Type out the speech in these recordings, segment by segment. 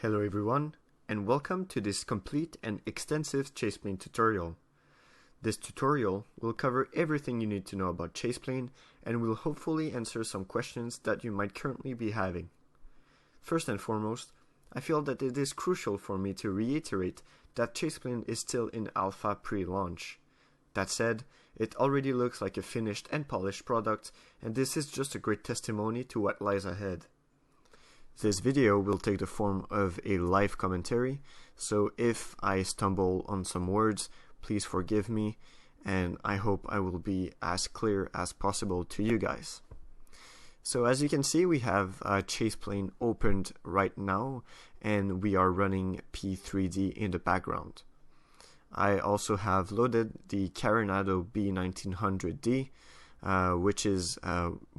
Hello everyone, and welcome to this complete and extensive Chaseplane tutorial. This tutorial will cover everything you need to know about Chaseplane and will hopefully answer some questions that you might currently be having. First and foremost, I feel that it is crucial for me to reiterate that Chaseplane is still in alpha pre-launch. That said, it already looks like a finished and polished product, and this is just a great testimony to what lies ahead. This video will take the form of a live commentary, so if I stumble on some words, please forgive me, and I hope I will be as clear as possible to you guys. So as you can see, we have Chaseplane opened right now, and we are running P3D in the background. I also have loaded the Carenado B1900D, which is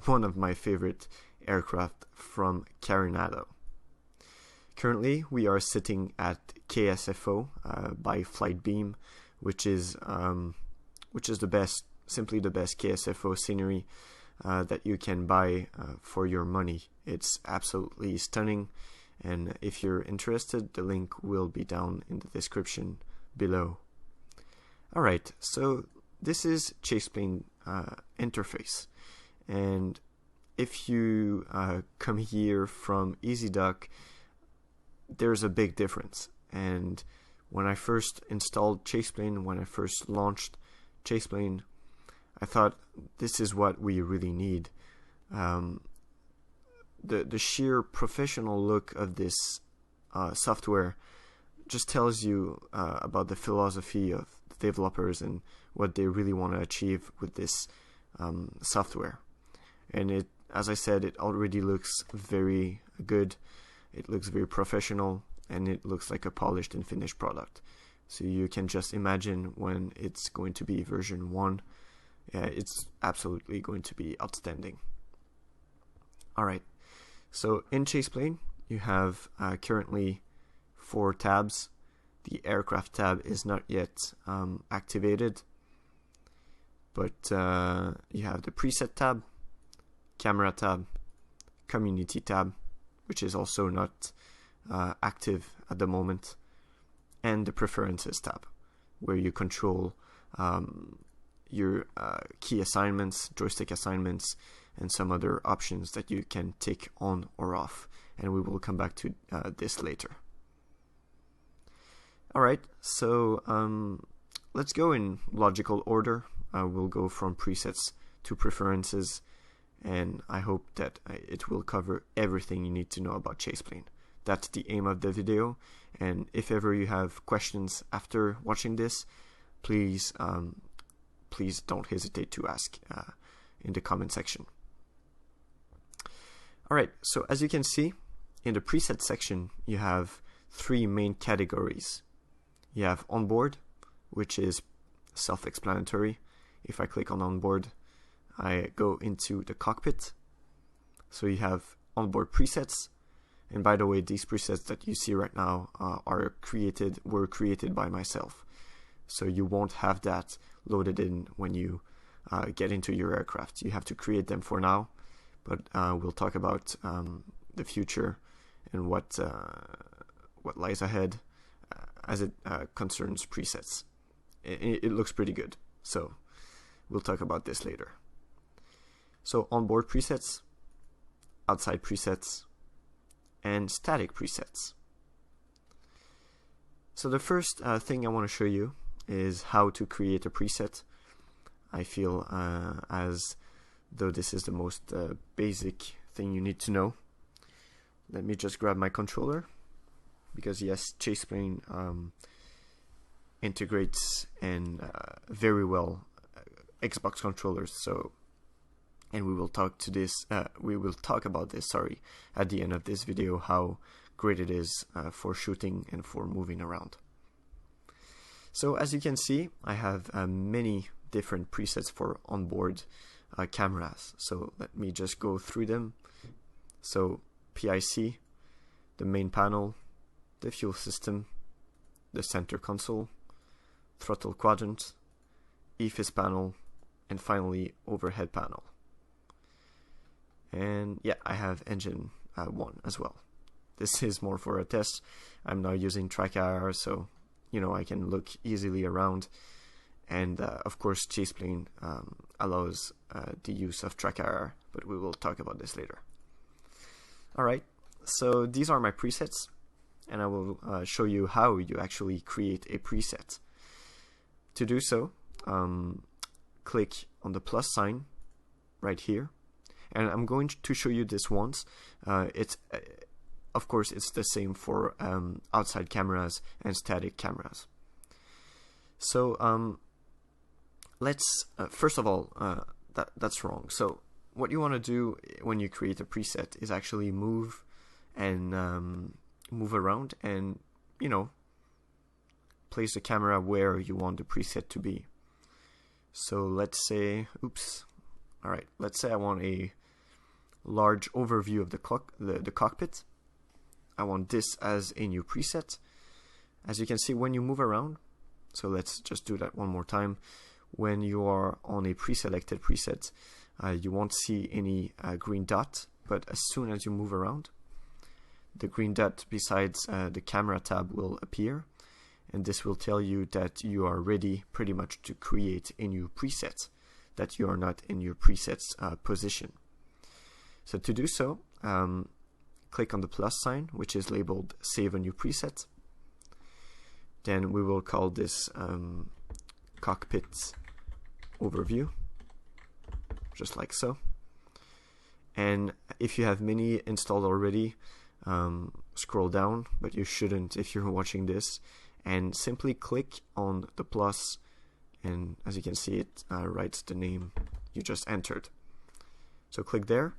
one of my favorite aircraft from Carenado. Currently, we are sitting at KSFO by Flightbeam, which is the best, simply the best KSFO scenery that you can buy for your money. It's absolutely stunning, and if you're interested, the link will be down in the description below. Alright, so this is Chaseplane interface, and if you come here from EasyDock, there's a big difference. And when I first installed Chaseplane, when I first launched Chaseplane, I thought this is what we really need. The sheer professional look of this software just tells you about the philosophy of the developers and what they really want to achieve with this software. And it, as I said, it already looks very good. It looks very professional, and it looks like a polished and finished product. So you can just imagine when it's going to be version 1. It's absolutely going to be outstanding. Alright, so in Chaseplane, you have currently 4 tabs. The aircraft tab is not yet activated, but you have the preset tab, camera tab, community tab, which is also not active at the moment, and the preferences tab, where you control your key assignments, joystick assignments, and some other options that you can tick on or off, and we will come back to this later. Alright, so let's go in logical order. We'll go from presets to preferences, and I hope that it will cover everything you need to know about Chaseplane. That's the aim of the video, and if ever you have questions after watching this, please don't hesitate to ask in the comment section. Alright, so as you can see, in the preset section, you have 3 main categories. You have onboard, which is self-explanatory. If I click on onboard, I go into the cockpit. So you have onboard presets, and by the way, these presets that you see right now were created by myself. So you won't have that loaded in when you get into your aircraft. You have to create them for now, but we'll talk about the future and what lies ahead as it concerns presets. It looks pretty good, so we'll talk about this later. So onboard presets, outside presets, and static presets. So the first thing I want to show you is how to create a preset. I feel as though this is the most basic thing you need to know. Let me just grab my controller, because yes, Chaseplane integrates and very well Xbox controllers. So, and we will talk about this, sorry, at the end of this video, how great it is for shooting and for moving around. So as you can see, I have many different presets for onboard cameras. So let me just go through them. So PIC, the main panel, the fuel system, the center console, throttle quadrant, EFIS panel, and finally overhead panel. And yeah, I have engine 1 as well. this is more for a test. I'm now using TrackIR, so I can look easily around. And of course, Chaseplane allows the use of TrackIR, but we will talk about this later. Alright, so these are my presets, and I will show you how you actually create a preset. To do so, click on the plus sign right here, and I'm going to show you this once. Of course, it's the same for outside cameras and static cameras. So let's first of all, that's wrong. So what you want to do when you create a preset is actually move and move around, and place the camera where you want the preset to be. So let's say, let's say I want a large overview of the cockpit. I want this as a new preset. As you can see, when you move around, so let's just do that one more time. When you are on a pre-selected preset, you won't see any green dot, but as soon as you move around, the green dot besides the camera tab will appear, and this will tell you that you are ready pretty much to create a new preset, that you are not in your presets position. So to do so, click on the plus sign, which is labeled Save a New Preset. Then we will call this Cockpit Overview, just like so. And if you have many installed already, scroll down, but you shouldn't if you're watching this, and simply click on the plus, and as you can see, it writes the name you just entered. So click there,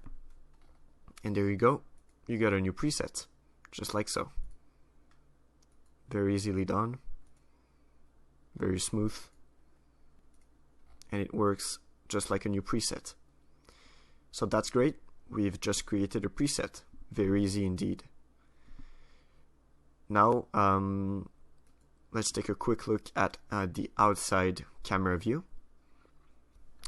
and there you go. You got a new preset, just like so. Very easily done, very smooth, and it works just like a new preset. So that's great. We've just created a preset. Very easy indeed. Now let's take a quick look at the outside camera view.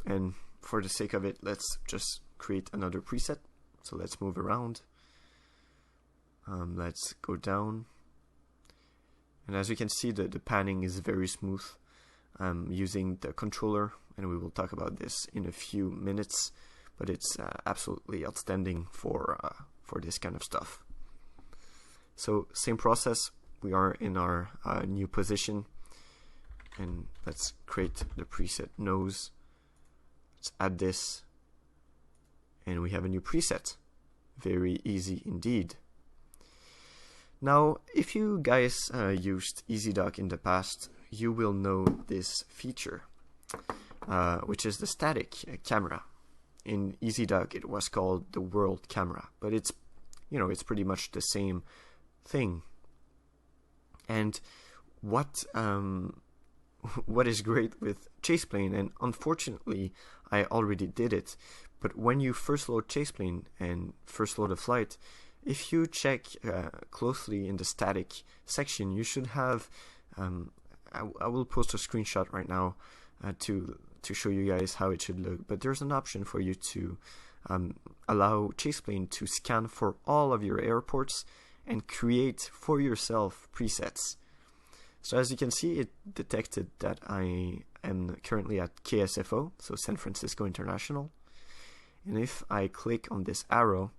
And for the sake of it, let's just create another preset. So let's move around. Let's go down. And as you can see, the panning is very smooth. I'm using the controller, and we will talk about this in a few minutes, but it's absolutely outstanding for this kind of stuff. So same process, we are in our new position, and let's create the preset nose. Let's add this, and we have a new preset. Very easy indeed. Now, if you guys used EasyDock in the past, you will know this feature, which is the static camera. In EasyDock, it was called the world camera, but it's pretty much the same thing. And what is great with Chaseplane, and unfortunately I already did it, but when you first load Chaseplane and first load a flight, if you check closely in the static section, you should have, I will post a screenshot right now to show you guys how it should look, but there's an option for you to allow Chaseplane to scan for all of your airports and create for yourself presets. So as you can see, it detected that I am currently at KSFO, so San Francisco International, and if I click on this arrow,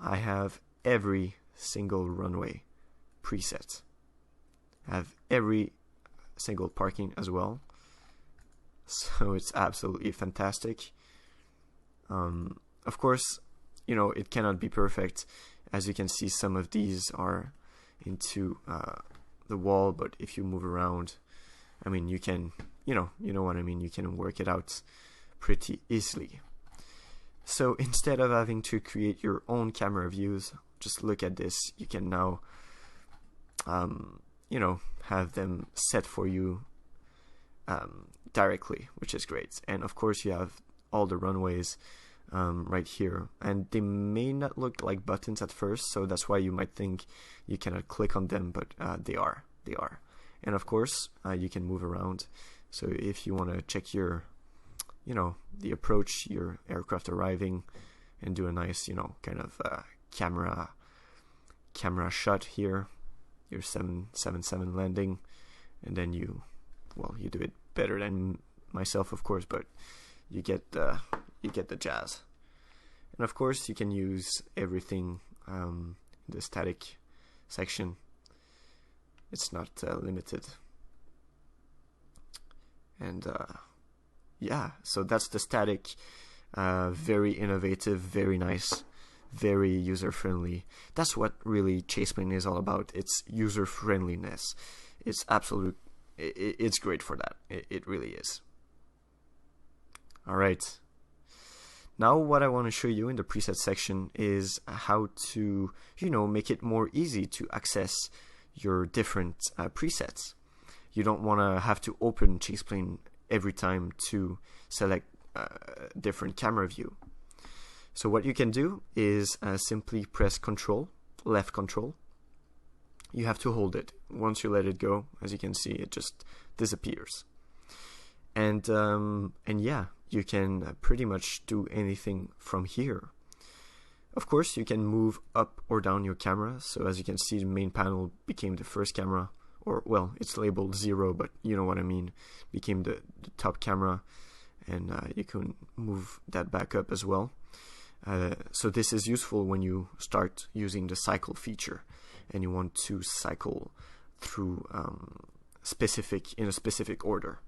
I have every single runway preset. I have every single parking as well. So it's absolutely fantastic. Of course, it cannot be perfect. As you can see, some of these are into the wall, but if you move around, I mean, you can, you know what I mean, you can work it out pretty easily. So instead of having to create your own camera views, just look at this. You can now, have them set for you directly, which is great. And of course, you have all the runways right here, and they may not look like buttons at first, so that's why you might think you cannot click on them, but they are. And of course, you can move around. So if you want to check your the approach, your aircraft arriving, and do a nice, kind of camera camera shot here, your 777 landing, and then you do it better than myself, of course, but you get the jazz. And of course, you can use everything in the static section. It's not limited. And yeah, so that's the static. Very innovative, very nice, very user-friendly. That's what really Chaseplane is all about. It's user-friendliness. It's absolute. It's great for that. It really is. All right. Now what I want to show you in the preset section is how to, make it more easy to access your different presets. You don't want to have to open Chaseplane every time to select different camera view. So what you can do is simply press left control. You have to hold it. Once you let it go, as you can see, it just disappears. And yeah, you can pretty much do anything from here. Of course, you can move up or down your camera. So as you can see, the main panel became the first camera, or well, it's labeled 0, but you know what I mean. Became the top camera, and you can move that back up as well. So this is useful when you start using the cycle feature and you want to cycle through in a specific order.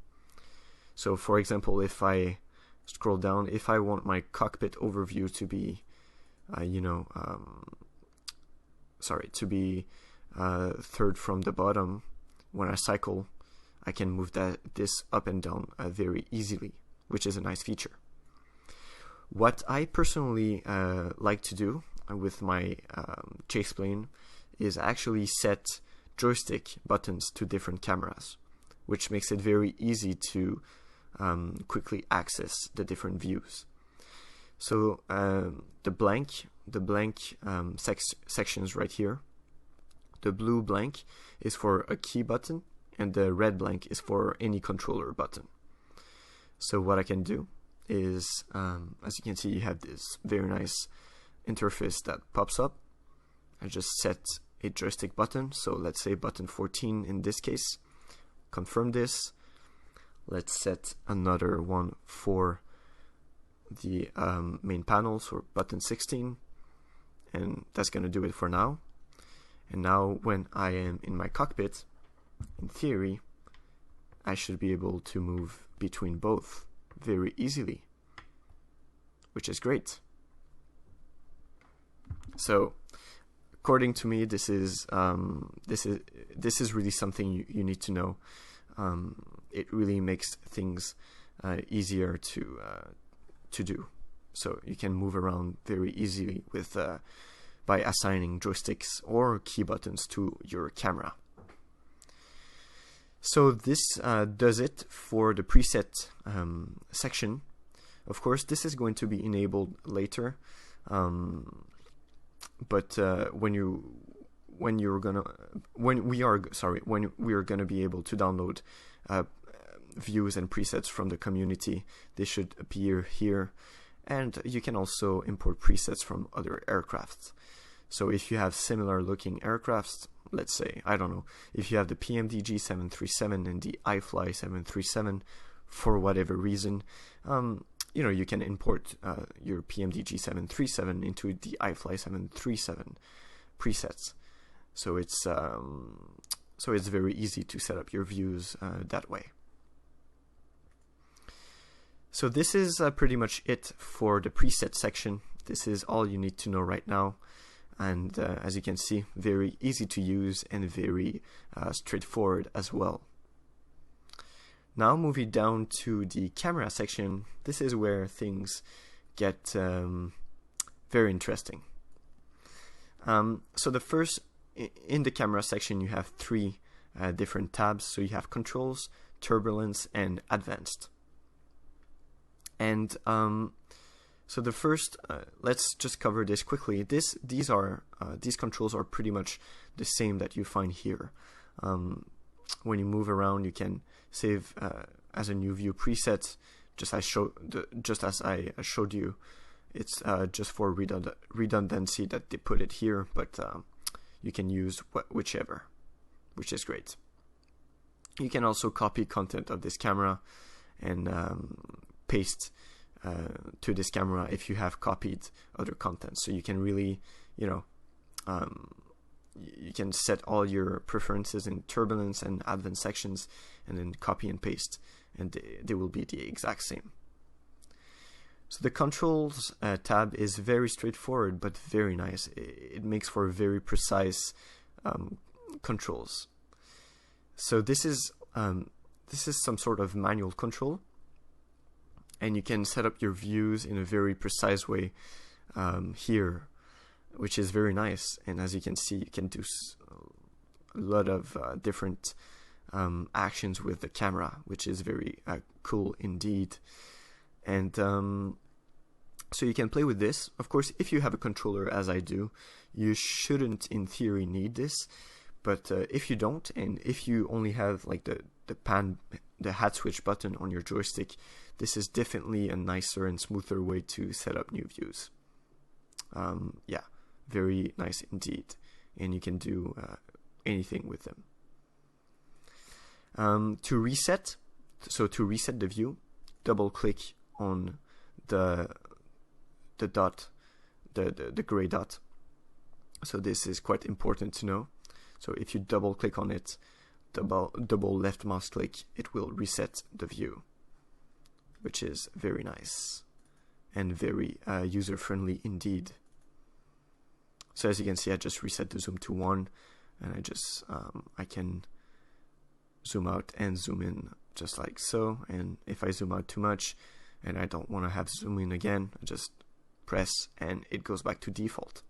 So for example, if I scroll down, if I want my cockpit overview to be third from the bottom, when I cycle, I can move this up and down very easily, which is a nice feature. What I personally like to do with my Chaseplane is actually set joystick buttons to different cameras, which makes it very easy to quickly access the different views. So the blank sections right here, the blue blank is for a key button, and the red blank is for any controller button. So what I can do is, as you can see, you have this very nice interface that pops up. I just set a joystick button, so let's say button 14 in this case. Confirm this. Let's set another one for the main panel, so button 16, and that's going to do it for now. And now when I am in my cockpit, in theory, I should be able to move between both very easily, which is great. So according to me, this is really something you need to know. It really makes things easier to do. So you can move around very easily with by assigning joysticks or key buttons to your camera. So this does it for the preset section. Of course, this is going to be enabled later, but when we are gonna be able to download views and presets from the community, they should appear here, and you can also import presets from other aircrafts. So if you have similar looking aircrafts, let's say, I don't know, if you have the PMDG 737 and the iFly 737 for whatever reason, you can import your PMDG 737 into the iFly 737 presets. So it's very easy to set up your views that way. So this is pretty much it for the preset section. This is all you need to know right now. And as you can see, very easy to use and very straightforward as well. Now moving down to the camera section, this is where things get very interesting. So the first, in the camera section, you have three different tabs. So you have controls, turbulence, and advanced. And so the first, let's just cover this quickly. These controls are pretty much the same that you find here. When you move around, you can save as a new view preset. Just as I showed you, it's just for redundancy that they put it here. But you can use whichever, which is great. You can also copy content of this camera and paste to this camera if you have copied other content. So you can really, you can set all your preferences in turbulence and advanced sections and then copy and paste, and they will be the exact same. So the controls tab is very straightforward but very nice. It makes for very precise controls. So this is some sort of manual control, and you can set up your views in a very precise way here, which is very nice. And as you can see, you can do a lot of different actions with the camera, which is very cool indeed. And so you can play with this. Of course, if you have a controller, as I do, you shouldn't in theory need this. But if you don't, and if you only have like the hat switch button on your joystick, this is definitely a nicer and smoother way to set up new views. Yeah, very nice indeed, and you can do anything with them. To reset the view, double click on the dot, the gray dot. So this is quite important to know. So if you double click on it, double left mouse click, it will reset the view, which is very nice and very user friendly indeed. So as you can see, I just reset the zoom to 1, and I can zoom out and zoom in just like so. And if I zoom out too much and I don't want to have zoom in again, I just press and it goes back to default.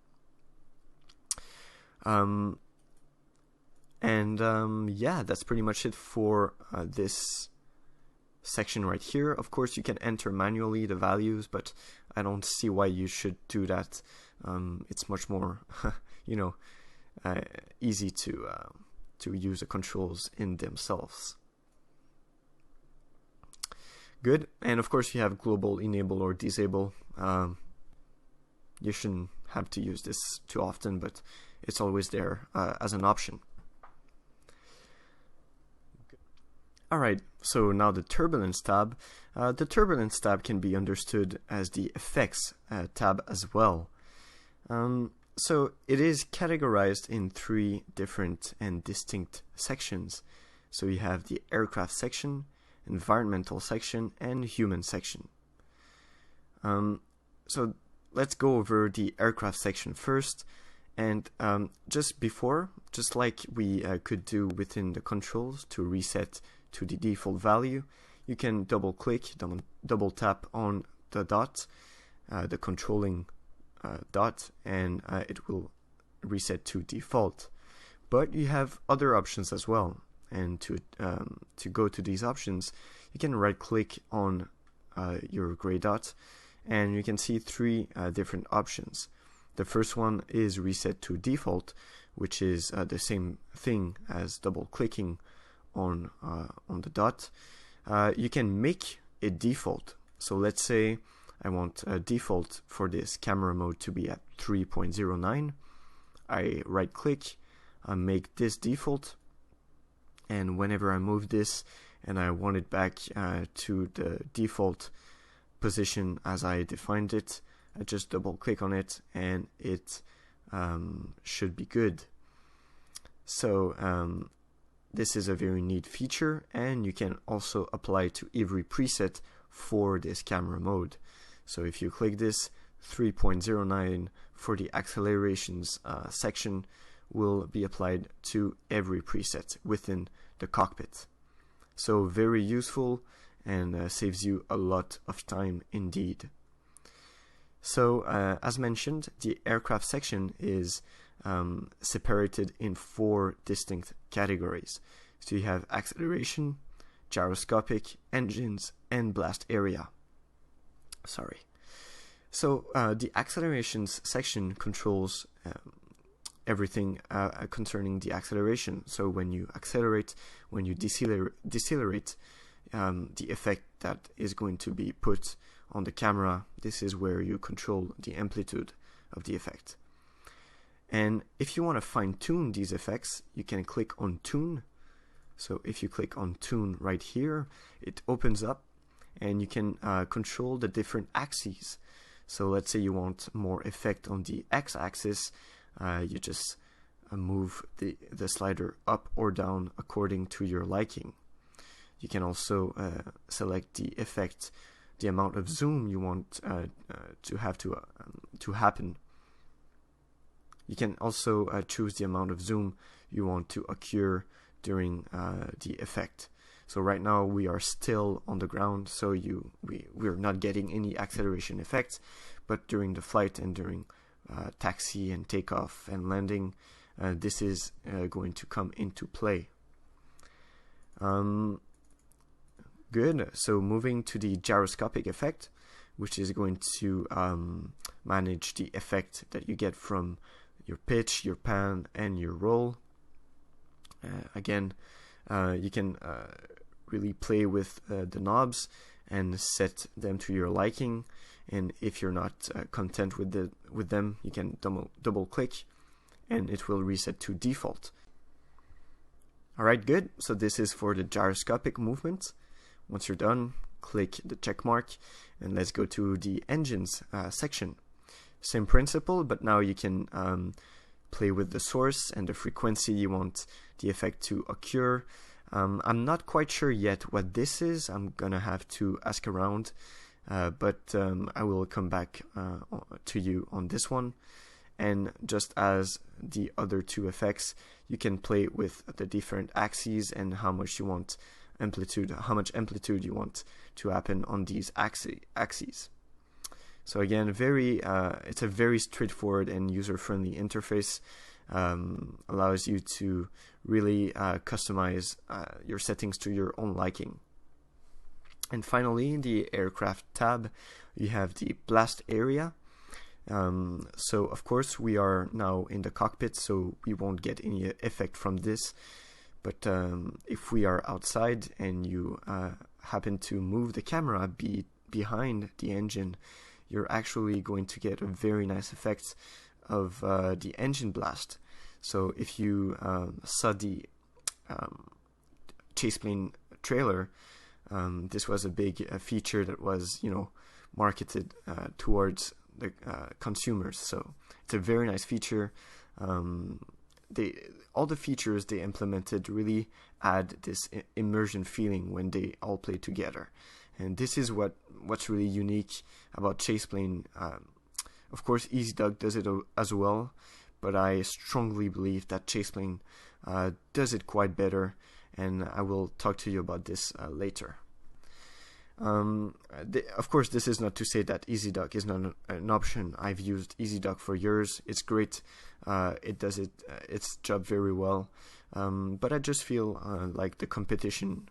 Yeah, that's pretty much it for this section right here. Of course, you can enter manually the values, but I don't see why you should do that. It's much more, easy to use the controls in themselves. Good. And of course, you have global enable or disable. You shouldn't have to use this too often, but it's always there as an option. Alright, so now the turbulence tab. The turbulence tab can be understood as the effects tab as well. So it is categorized in 3 different and distinct sections. So you have the aircraft section, environmental section, and human section. So let's go over the aircraft section first. And just like we could do within the controls to reset to the default value, you can double tap on the dot, the controlling dot, and it will reset to default. But you have other options as well, and to go to these options, you can right click on your gray dot, and you can see 3 different options. The first one is reset to default, which is the same thing as double clicking on the dot. You can make a default. So let's say I want a default for this camera mode to be at 3.09. I right click, make this default, and whenever I move this and I want it back to the default position as I defined it, I just double click on it and it should be good. So this is a very neat feature, and you can also apply to every preset for this camera mode. So if you click this, 3.09 for the accelerations section will be applied to every preset within the cockpit. So very useful and saves you a lot of time indeed. So as mentioned, the aircraft section is separated in 4 distinct categories. So you have acceleration, gyroscopic, engines, and blast area. Sorry. So the accelerations section controls everything concerning the acceleration. So when you accelerate, when you decelerate, the effect that is going to be put on the camera, this is where you control the amplitude of the effect. And if you want to fine-tune these effects, you can click on Tune. So if you click on Tune right here, it opens up and you can control the different axes. So let's say you want more effect on the x-axis, you just move the slider up or down according to your liking. You can also select the effect, the amount of zoom you want to happen. You can also choose the amount of zoom you want to occur during the effect. So right now we are still on the ground, so we're not getting any acceleration effects, but during the flight and during taxi and takeoff and landing, this is going to come into play. Good. So moving to the gyroscopic effect, which is going to manage the effect that you get from your pitch, your pan, and your roll. Again, you can really play with the knobs and set them to your liking. And if you're not content with them, you can double click, and it will reset to default. All right, good. So this is for the gyroscopic movement. Once you're done, click the check mark, and let's go to the engines section. Same principle, but now you can play with the source and the frequency you want the effect to occur. I'm not quite sure yet what this is. I'm gonna have to ask around, but I will come back to you on this one. And just as the other two effects, you can play with the different axes and how much you want how much amplitude you want to happen on these axes. So again, it's a very straightforward and user-friendly interface. Allows you to really customize your settings to your own liking. And finally, in the aircraft tab, you have the blast area. So of course we are now in the cockpit, so we won't get any effect from this. But if we are outside and you happen to move the camera behind the engine, you're actually going to get a very nice effect of the engine blast. So if you saw the Chaseplane trailer, this was a big feature that was, marketed towards the consumers. So it's a very nice feature. All the features they implemented really add this immersion feeling when they all play together, and this is what's really unique about Chaseplane. Of course, EasyDuck does it as well, but I strongly believe that Chaseplane does it quite better, and I will talk to you about this later. Of course, this is not to say that EasyDuck is not an option. I've used EasyDuck for years. It's great. It does its job very well. But I just feel like the competition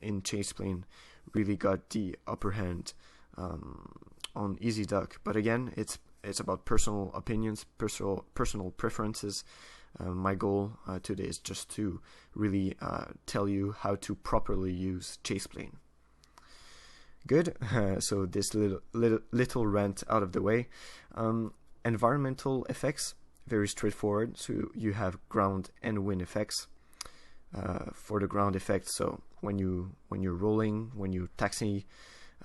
in Chaseplane really got the upper hand on EasyDuck. But again, it's about personal opinions, personal preferences. My goal today is just to really tell you how to properly use Chaseplane. Good. So this little rant out of the way. Environmental effects, very straightforward. So you have ground and wind effects. For the ground effects, so when you're rolling, when you taxi,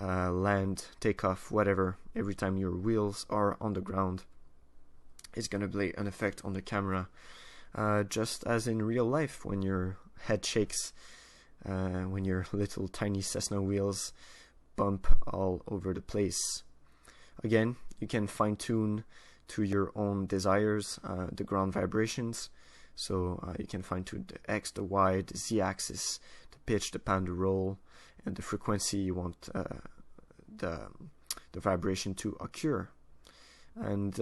land, take off, whatever, every time your wheels are on the ground, it's gonna play an effect on the camera, just as in real life when your head shakes, when your little tiny Cessna wheels bump all over the place. Again, you can fine-tune to your own desires the ground vibrations. So you can fine-tune the X, the Y, the Z axis, the pitch, the pan, the roll, and the frequency you want the vibration to occur. And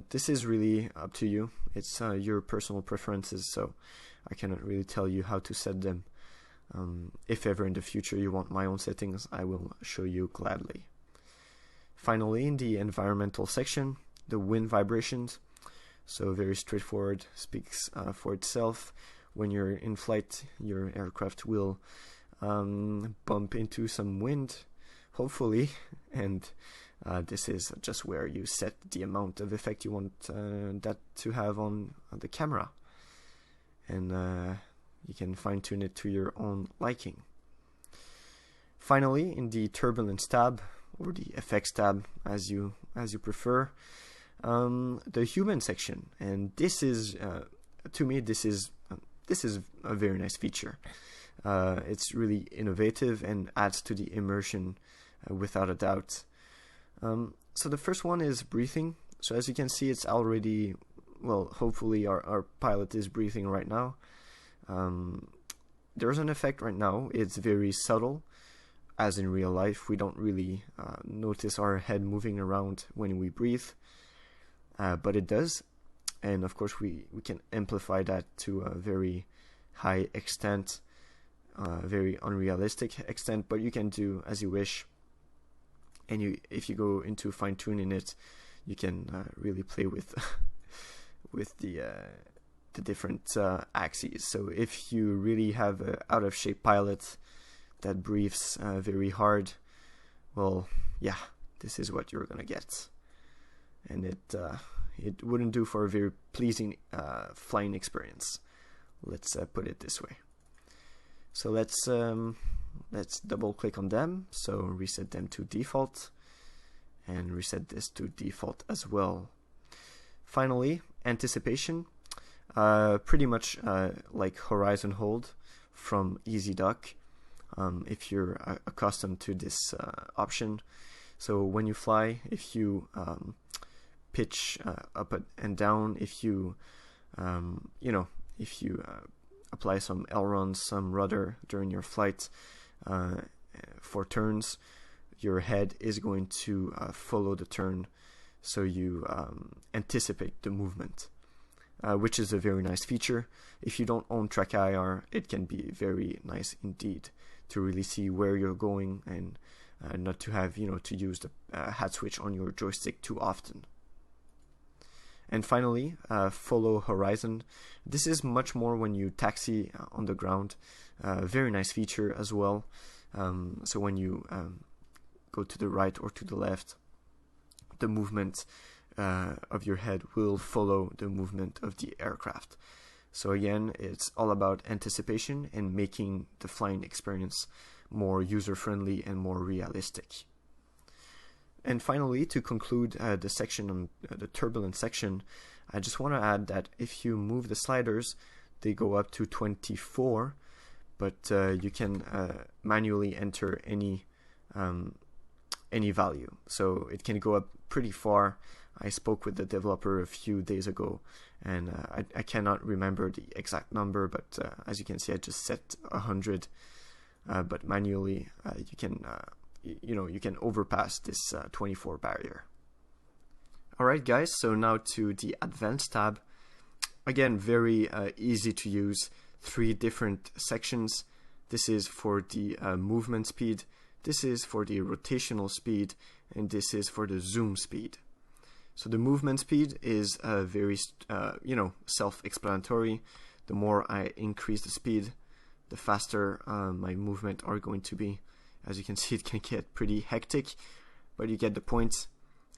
this is really up to you. It's your personal preferences, so I cannot really tell you how to set them. If ever in the future you want my own settings, I will show you gladly. Finally, in the environmental section, the wind vibrations. So very straightforward, speaks for itself. When you're in flight, your aircraft will bump into some wind, hopefully, and This is just where you set the amount of effect you want that to have on the camera, and you can fine-tune it to your own liking. Finally, in the turbulence tab, or the effects tab, as you prefer, the human section, and this is to me this is a very nice feature. It's really innovative and adds to the immersion without a doubt. So the first one is breathing. So as you can see, it's already, well, hopefully our pilot is breathing right now. There's an effect right now. It's very subtle, as in real life. We don't really notice our head moving around when we breathe, but it does. And of course we can amplify that to a very high extent, very unrealistic extent, but you can do as you wish. And if you go into fine-tuning it, you can really play with with the different axes. So if you really have an out-of-shape pilot that breathes very hard, well, yeah, this is what you're gonna get, and it wouldn't do for a very pleasing flying experience. Let's put it this way. So let's double click on them. So reset them to default, and reset this to default as well. Finally, anticipation, pretty much like horizon hold from EasyDock, if you're accustomed to this option. So when you fly, if you pitch up and down, if you if you apply some ailerons, some rudder during your flight for turns, your head is going to follow the turn, so you anticipate the movement, which is a very nice feature. If you don't own Track IR, it can be very nice indeed to really see where you're going, and not to have to use the hat switch on your joystick too often. And finally, follow horizon. This is much more when you taxi on the ground. Very nice feature as well. So when you go to the right or to the left, the movement of your head will follow the movement of the aircraft. So again, it's all about anticipation and making the flying experience more user-friendly and more realistic. And finally, to conclude the section on the turbulence section, I just want to add that if you move the sliders, they go up to 24, but you can manually enter any value. So it can go up pretty far. I spoke with the developer a few days ago, and I cannot remember the exact number, but as you can see, I just set 100. But manually, you can you can overpass this 24 barrier. Alright guys, so now to the advanced tab. Again, very easy to use. 3 different sections. This is for the movement speed, this is for the rotational speed, and this is for the zoom speed. So the movement speed is very self-explanatory. The more I increase the speed, the faster my movement are going to be. As you can see, it can get pretty hectic, but you get the point.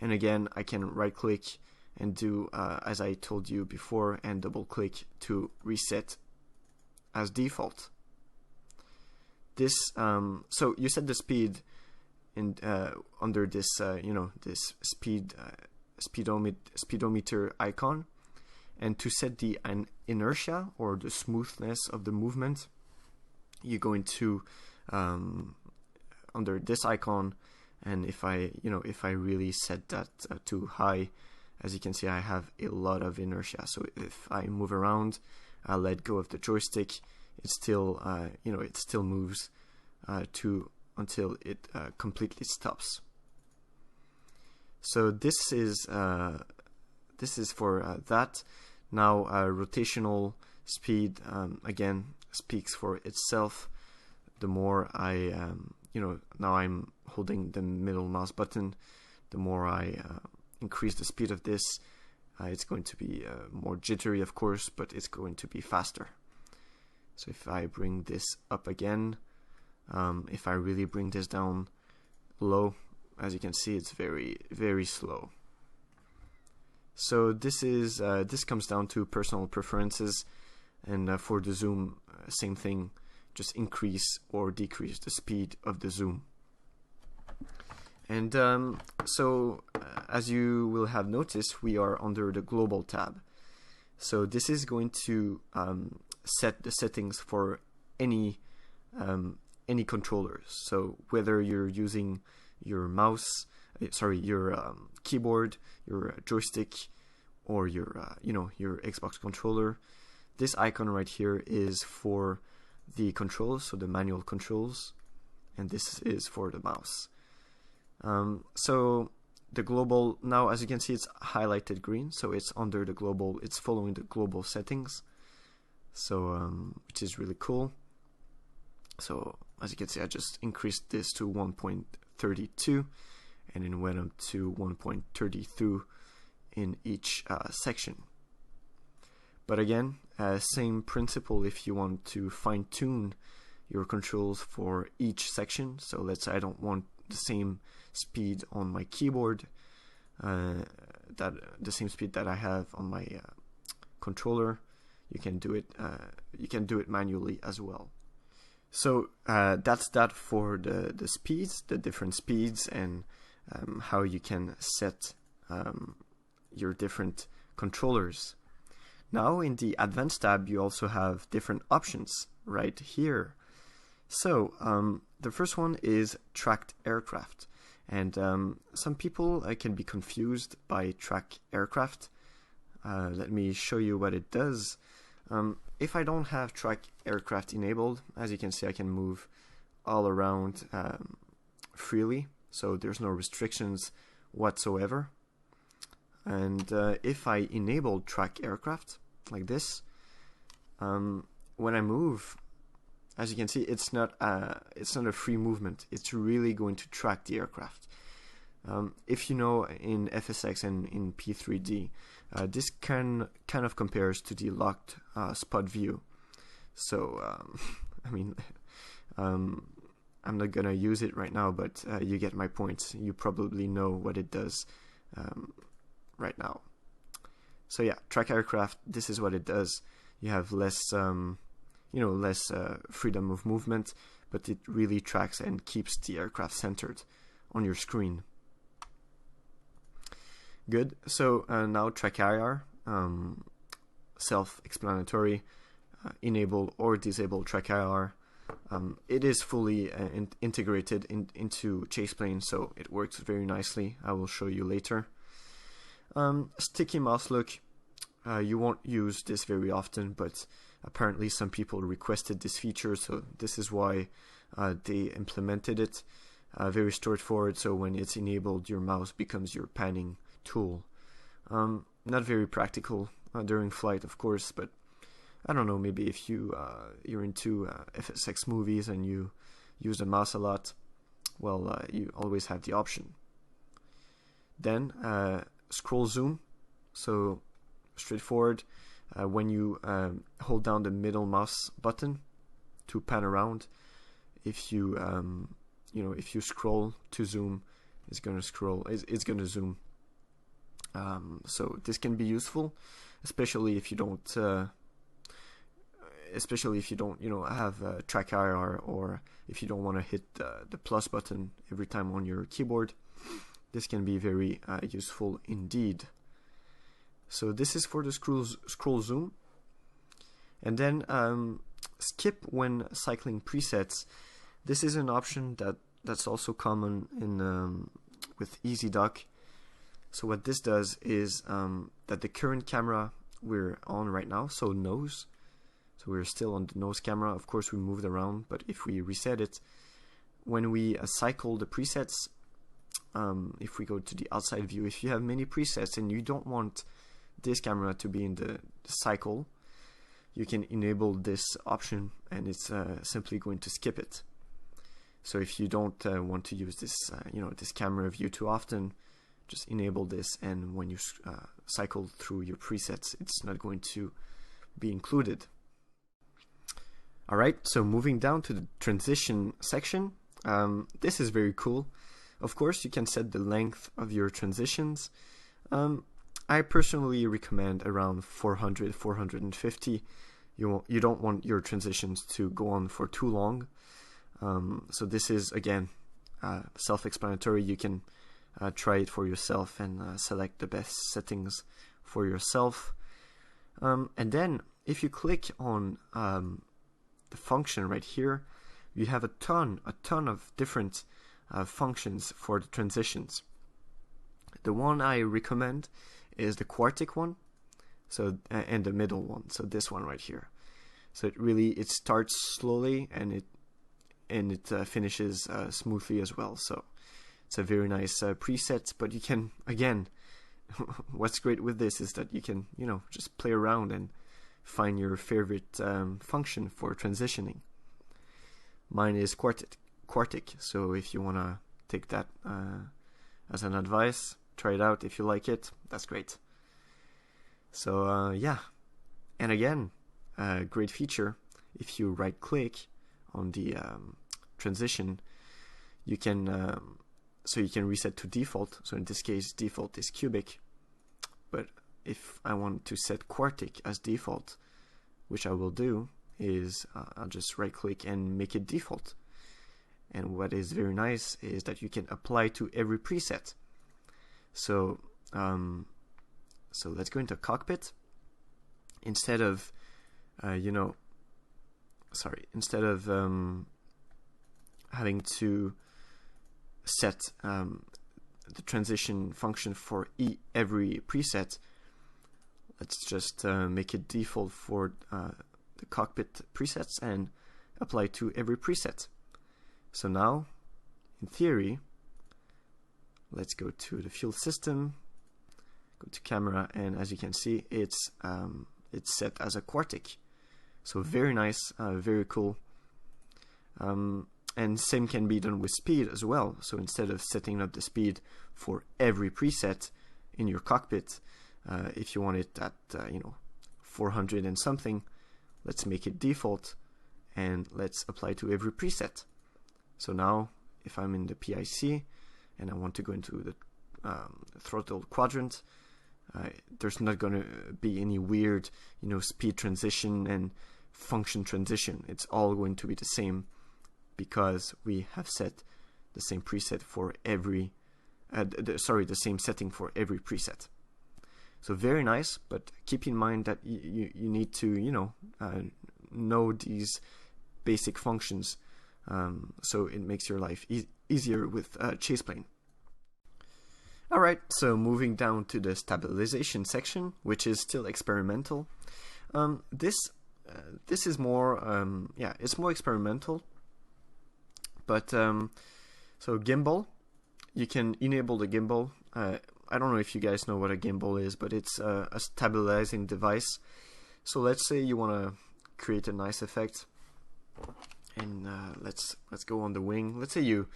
And again, I can right click and do as I told you before, and double click to reset as default. This so you set the speed in under this this speedometer icon, and to set the inertia or the smoothness of the movement, you're going to under this icon, and if I really set that too high, as you can see, I have a lot of inertia. So if I move around, I let go of the joystick, it still it still moves until it completely stops. So this is for that. Now rotational speed again speaks for itself. The more I now I'm holding the middle mouse button, the more I increase the speed of this, it's going to be more jittery, of course, but it's going to be faster. So if I bring this up again, if I really bring this down low, as you can see, it's very slow. So this comes down to personal preferences, and for the zoom, same thing, just increase or decrease the speed of the zoom. And as you will have noticed, we are under the global tab. So this is going to set the settings for any controllers. So whether you're using your mouse, your keyboard, your joystick, or your your Xbox controller, this icon right here is for the controls, so the manual controls, and this is for the mouse. So the global, now as you can see, it's highlighted green, so it's under the global, it's following the global settings, so which is really cool. So as you can see, I just increased this to 1.32 and then went up to 1.32 in each section. But again, same principle if you want to fine-tune your controls for each section. So let's say I don't want the same speed on my keyboard, the same speed that I have on my controller. You can do it. You can do it manually as well. So that's that for the speeds, the different speeds, and how you can set your different controllers. Now in the Advanced tab, you also have different options right here. So the first one is tracked aircraft, and some people can be confused by track aircraft. Let me show you what it does. If I don't have track aircraft enabled, as you can see, I can move all around freely, so there's no restrictions whatsoever. And if I enable track aircraft like this, when I move, as you can see, it's not a free movement. It's really going to track the aircraft. If you know, in FSX and in P3D, this kind of compares to the locked spot view. So I mean, I'm not gonna use it right now, but you get my point. You probably know what it does right now. So yeah, track aircraft, this is what it does. You have less less freedom of movement, but it really tracks and keeps the aircraft centered on your screen. Good. So now track IR, self-explanatory. Enable or disable track IR. It is fully integrated into Chaseplane, so it works very nicely. I will show you later. Sticky mouse look, you won't use this very often, but apparently some people requested this feature, so this is why they implemented it. Very straightforward, so when it's enabled, your mouse becomes your panning tool. Not very practical during flight, of course, but I don't know, maybe if you're into FSX movies and you use the mouse a lot, well, you always have the option. Then scroll zoom, so straightforward. When you hold down the middle mouse button to pan around, if you if you scroll to zoom, it's gonna zoom. So this can be useful, especially if you don't have track IR, or if you don't want to hit the plus button every time on your keyboard. This can be very useful indeed. So this is for the scroll zoom. And then skip when cycling presets. This is an option that's also common in with EasyDock. So what this does is that the current camera we're on right now, so nose, so we're still on the nose camera. Of course we moved around, but if we reset it, when we cycle the presets, if we go to the outside view, if you have many presets and you don't want this camera to be in the cycle, you can enable this option and it's simply going to skip it. So if you don't want to use this this camera view too often, just enable this, and when you cycle through your presets, it's not going to be included. Alright, so moving down to the transition section, this is very cool. Of course, you can set the length of your transitions. I personally recommend around 400, 450. You don't want your transitions to go on for too long. So this is, again, self-explanatory. You can try it for yourself and select the best settings for yourself. And then if you click on the function right here, you have a ton of different functions for the transitions. The one I recommend is the quartic one, so and the middle one, so this one right here. So it starts slowly and it finishes smoothly as well. So it's a very nice preset. But you can, again, what's great with this is that you can, just play around and find your favorite function for transitioning. Mine is quartic, so if you want to take that as an advice, try it out. If you like it, that's great. So yeah, and again, great feature. If you right click on the transition, you can reset to default. So in this case, default is cubic, but if I want to set quartic as default, which I will do, is I'll just right click and make it default. And what is very nice is that you can apply to every preset. So so let's go into cockpit. Instead of having to set the transition function for every preset, let's just make it default for the cockpit presets and apply to every preset. So now, in theory, let's go to the fuel system, go to camera, and as you can see, it's set as a quartic. So very nice, very cool. And same can be done with speed as well. So instead of setting up the speed for every preset in your cockpit, if you want it at 400 and something, let's make it default and let's apply to every preset. So now if I'm in the PIC and I want to go into the throttle quadrant, there's not going to be any weird speed transition and function transition. It's all going to be the same, because we have set the same preset for every the same setting for every preset. So very nice, but keep in mind that you need to know these basic functions, so it makes your life easier with Chaseplane. Alright, so moving down to the stabilization section, which is still experimental. This is more it's more experimental. But so gimbal, you can enable the gimbal. I don't know if you guys know what a gimbal is, but it's a stabilizing device. So let's say you want to create a nice effect, and let's go on the wing. Let's say you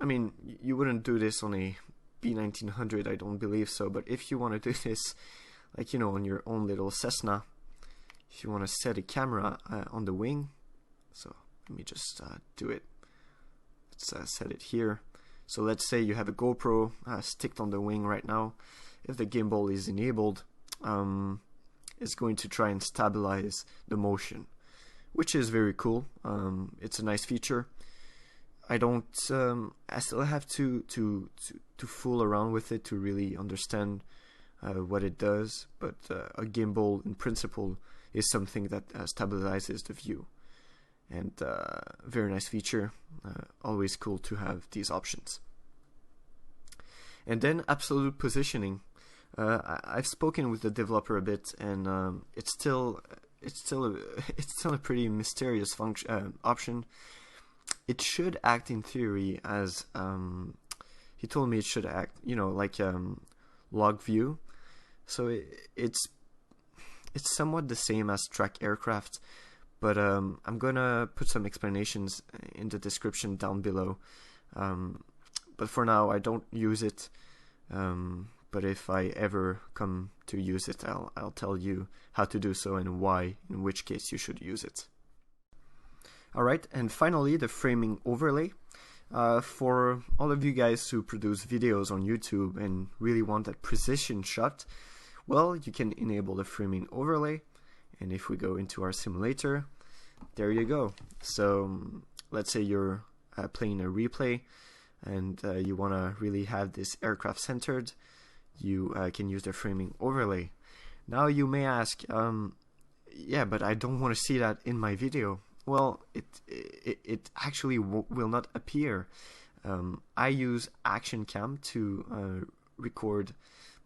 wouldn't do this on a B1900, I don't believe so. But if you want to do this, on your own little Cessna, if you want to set a camera on the wing, so let me just do it. Let's set it here. So let's say you have a GoPro sticked on the wing right now. If the gimbal is enabled, it's going to try and stabilize the motion, which is very cool. It's a nice feature. I still have to fool around with it to really understand what it does, but a gimbal in principle is something that stabilizes the view. And very nice feature. Always cool to have these options. And then absolute positioning. I've spoken with the developer a bit, and it's still a pretty mysterious option. It should act in theory as he told me it should act, like log view. So it's somewhat the same as track aircraft. But I'm gonna put some explanations in the description down below. But for now, I don't use it. But if I ever come to use it, I'll tell you how to do so and why, in which case you should use it. Alright, and finally the framing overlay. For all of you guys who produce videos on YouTube and really want that precision shot, well, you can enable the framing overlay. And if we go into our simulator, there you go. So let's say you're playing a replay and you want to really have this aircraft centered. You can use the framing overlay. Now you may ask, yeah, but I don't want to see that in my video. Well, it actually will not appear. I use Action Cam to record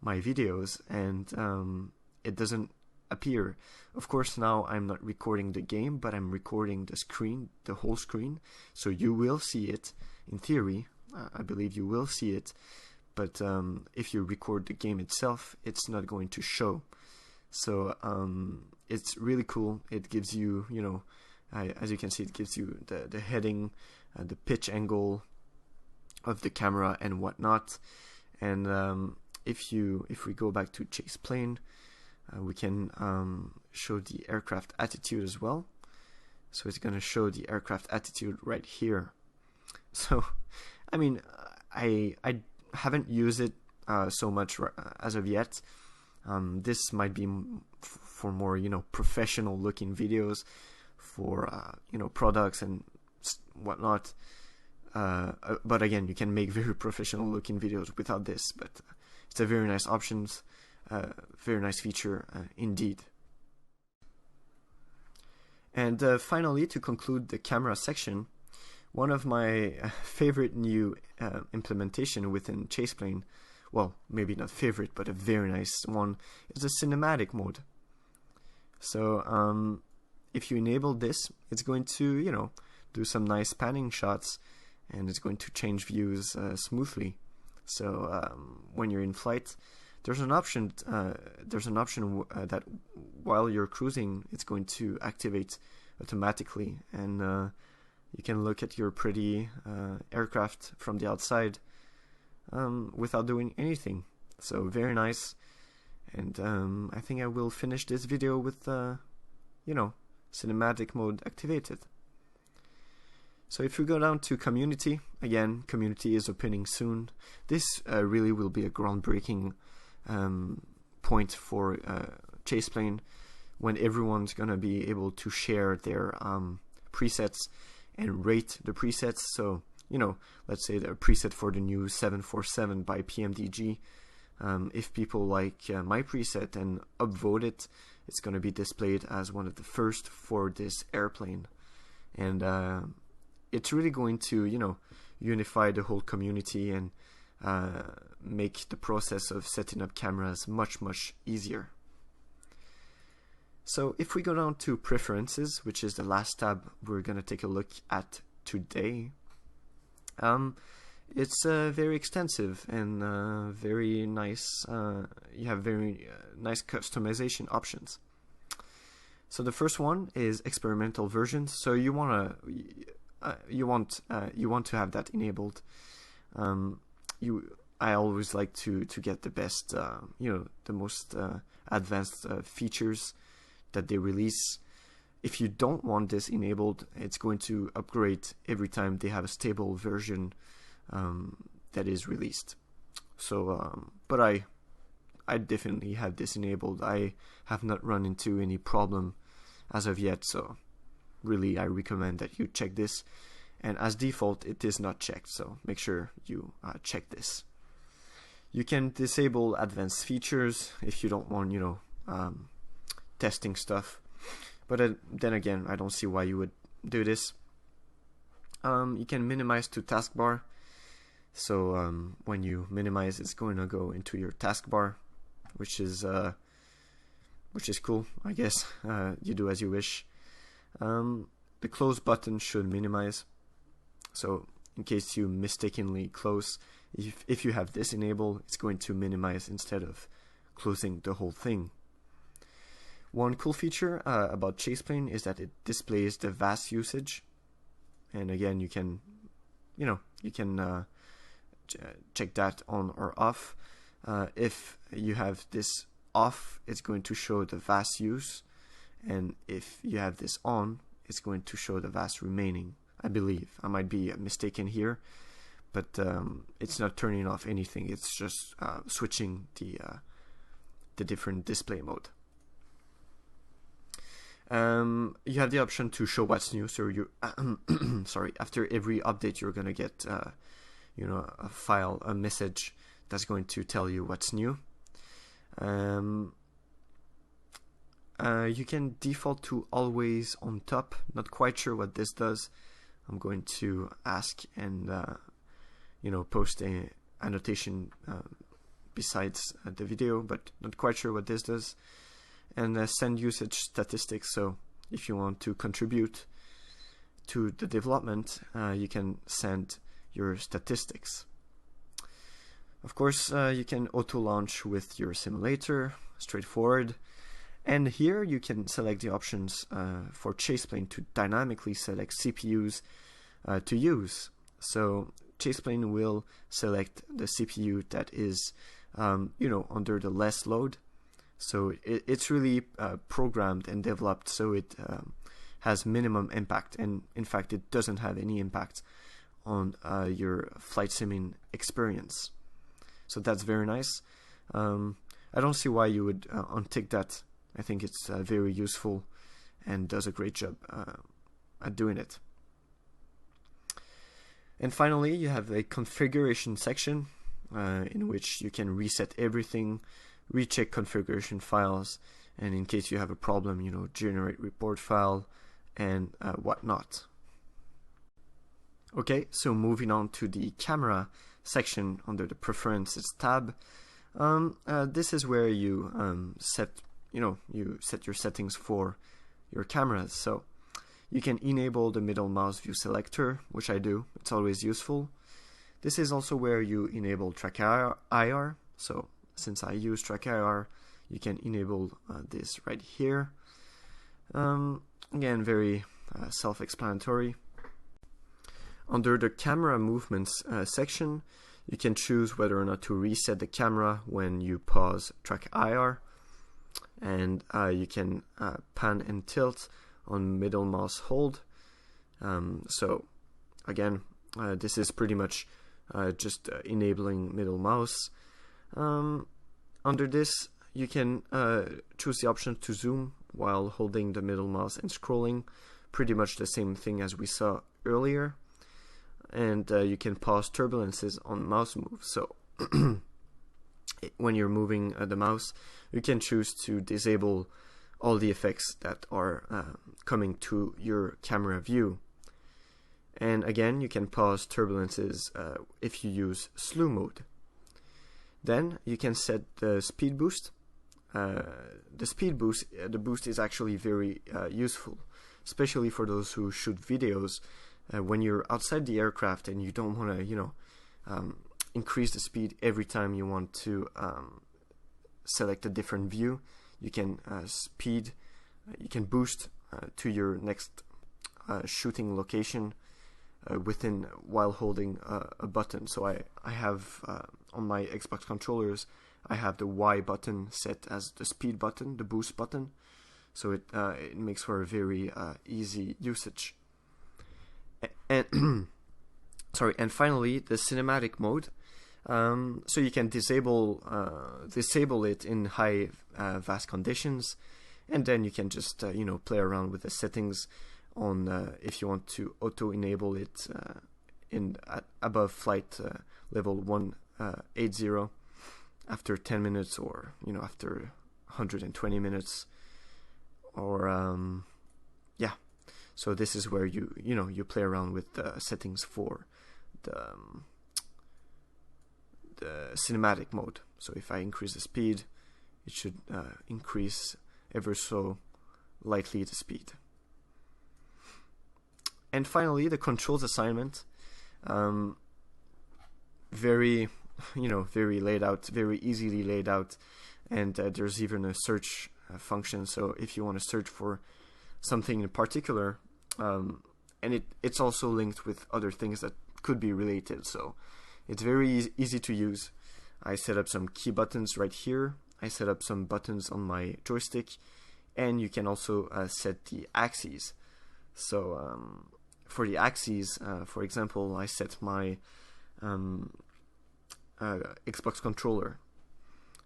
my videos, and it doesn't appear. Of course, now I'm not recording the game, but I'm recording the screen, the whole screen. So you will see it in theory. I believe you will see it. But if you record the game itself, it's not going to show. So it's really cool. It gives you, you know, as you can see, it gives you the heading, the pitch angle of the camera and whatnot. And if we go back to Chaseplane, we can show the aircraft attitude as well. So it's going to show the aircraft attitude right here. So, I mean, I haven't used it so much as of yet. This might be for more, you know, professional looking videos for, you know, products and whatnot. But again, you can make very professional looking videos without this, but it's a very nice option, very nice feature indeed. And finally, to conclude the camera section, one of my favorite new implementation within Chaseplane, well, maybe not favorite, but a very nice one, is the cinematic mode. So if you enable this, it's going to, you know, do some nice panning shots, and it's going to change views smoothly. So when you're in flight, there's an option. That while you're cruising, it's going to activate automatically, and you can look at your pretty aircraft from the outside without doing anything. So very nice. And I think I will finish this video with, you know, cinematic mode activated. So if we go down to community, again, community is opening soon. This really will be a groundbreaking point for Chaseplane, when everyone's gonna be able to share their presets and rate the presets. So, you know, let's say the preset for the new 747 by PMDG. If people like my preset and upvote it, it's gonna be displayed as one of the first for this airplane. And it's really going to, you know, unify the whole community and make the process of setting up cameras much easier. So if we go down to preferences, which is the last tab we're going to take a look at today, it's very extensive and very nice. You have very nice customization options. So the first one is experimental versions. So you want to have that enabled. I always like to get the best, you know, the most advanced features that they release. If you don't want this enabled, it's going to upgrade every time they have a stable version that is released. So, but I definitely have this enabled. I have not run into any problem as of yet, so really I recommend that you check this. And as default, it is not checked, so make sure you check this. You can disable advanced features if you don't want, you know, testing stuff. But then again, I don't see why you would do this. You can minimize to taskbar. So when you minimize, it's going to go into your taskbar, which is cool, I guess. You do as you wish. The close button should minimize. So in case you mistakenly close, if you have this enabled, it's going to minimize instead of closing the whole thing. One cool feature about Chaseplane is that it displays the VAS usage, and again, you can, you know, you can check that on or off. If you have this off, it's going to show the VAS use, and if you have this on, it's going to show the VAS remaining I believe. I might be mistaken here, but it's not turning off anything. It's just switching the different display mode. You have the option to show what's new. So you, sorry, after every update, you're gonna get, you know, a message that's going to tell you what's new. You can default to always on top. Not quite sure what this does. I'm going to ask and you know, post a annotation besides the video, but not quite sure what this does. And send usage statistics. So if you want to contribute to the development, you can send your statistics. Of course, you can auto launch with your simulator, straightforward. And here you can select the options for Chaseplane to dynamically select CPUs to use. So Chaseplane will select the CPU that is, you know, under the less load. So it's really programmed and developed so it has minimum impact, and in fact it doesn't have any impact on your flight simming experience. So that's very nice. I don't see why you would untick that. I think it's very useful and does a great job at doing it. And finally, you have a configuration section in which you can reset everything, recheck configuration files, and in case you have a problem, you know, generate report file and whatnot. Okay, so moving on to the camera section under the preferences tab. This is where you set your settings for your cameras. So you can enable the middle mouse view selector, which I do. It's always useful. This is also where you enable track IR. So since I use track IR, you can enable this right here. Again, very self-explanatory. Under the camera movements section, you can choose whether or not to reset the camera when you pause track IR, and you can pan and tilt on middle mouse hold. So again, this is pretty much just enabling middle mouse. Under this, you can choose the option to zoom while holding the middle mouse and scrolling, pretty much the same thing as we saw earlier. And you can pause turbulences on mouse moves. So when you're moving the mouse, you can choose to disable all the effects that are coming to your camera view. And again, you can pause turbulences if you use slew mode. Then you can set the speed boost. The boost is actually very useful, especially for those who shoot videos. When you're outside the aircraft and you don't want to, you know, increase the speed every time you want to select a different view, you can you can boost to your next shooting location while holding a button. So I have on my Xbox controllers, I have the Y button set as the speed button, the boost button. So it makes for a very easy usage. And sorry, and finally the cinematic mode. So you can disable it in high VAS conditions, and then you can just you know, play around with the settings on if you want to auto enable it above flight level 180 after 10 minutes, or you know, after 120 minutes, or yeah. So this is where you play around with the settings for the cinematic mode. So if I increase the speed, it should increase ever so lightly the speed. And finally, the controls assignment. Very laid out, very easily laid out, and there's even a search function. So if you want to search for something in particular, and it's also linked with other things that could be related, so it's very easy to use. I set up some key buttons right here. I set up some buttons on my joystick, and you can also set the axes. So for the axes, for example, I set my Xbox controller,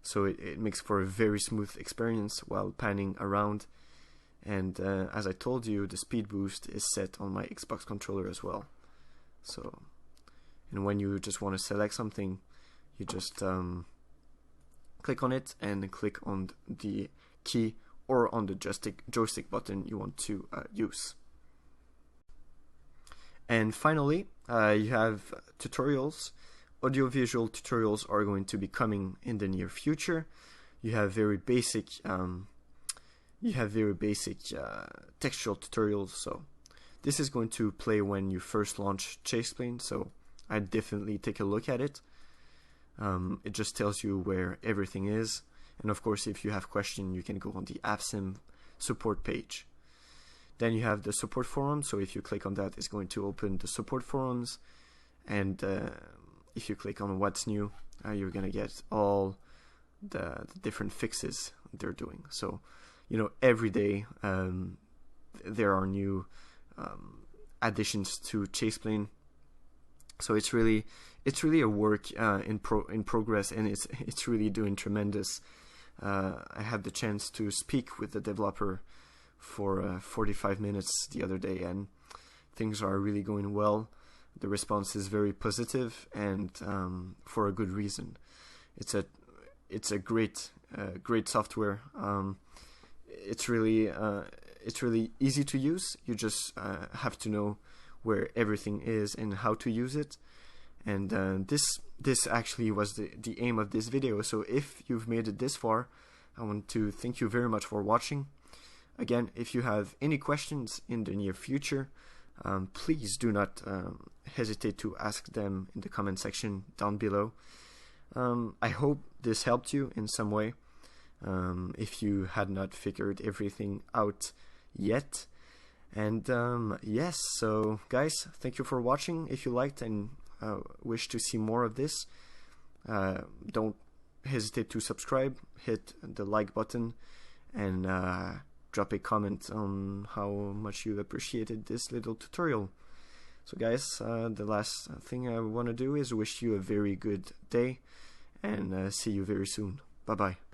so it makes for a very smooth experience while panning around. And as I told you, the speed boost is set on my Xbox controller as well. So, and when you just want to select something, you just click on it and click on the key or on the joystick button you want to use. And finally, you have tutorials. Audiovisual tutorials are going to be coming in the near future. You have very basic textual tutorials. So this is going to play when you first launch Chaseplane, so I'd definitely take a look at it. It just tells you where everything is, and of course if you have questions you can go on the AppSim support page. Then you have the support forum, so if you click on that, it's going to open the support forums, and if you click on what's new, you're gonna get all the different fixes they're doing. So every day there are new additions to Chaseplane. So it's really a work in progress, and it's really doing tremendous. I had the chance to speak with the developer for 45 minutes the other day, and things are really going well. The response is very positive, and for a good reason. It's a great software. It's really easy to use. You just have to know where everything is and how to use it. And this actually was the aim of this video. So if you've made it this far, I want to thank you very much for watching. Again, if you have any questions in the near future, please do not hesitate to ask them in the comment section down below. I hope this helped you in some way, if you had not figured everything out yet. And yes, so guys, thank you for watching. If you liked and wish to see more of this, don't hesitate to subscribe, hit the like button, and drop a comment on how much you appreciated this little tutorial. So guys, the last thing I want to do is wish you a very good day, and see you very soon. Bye bye.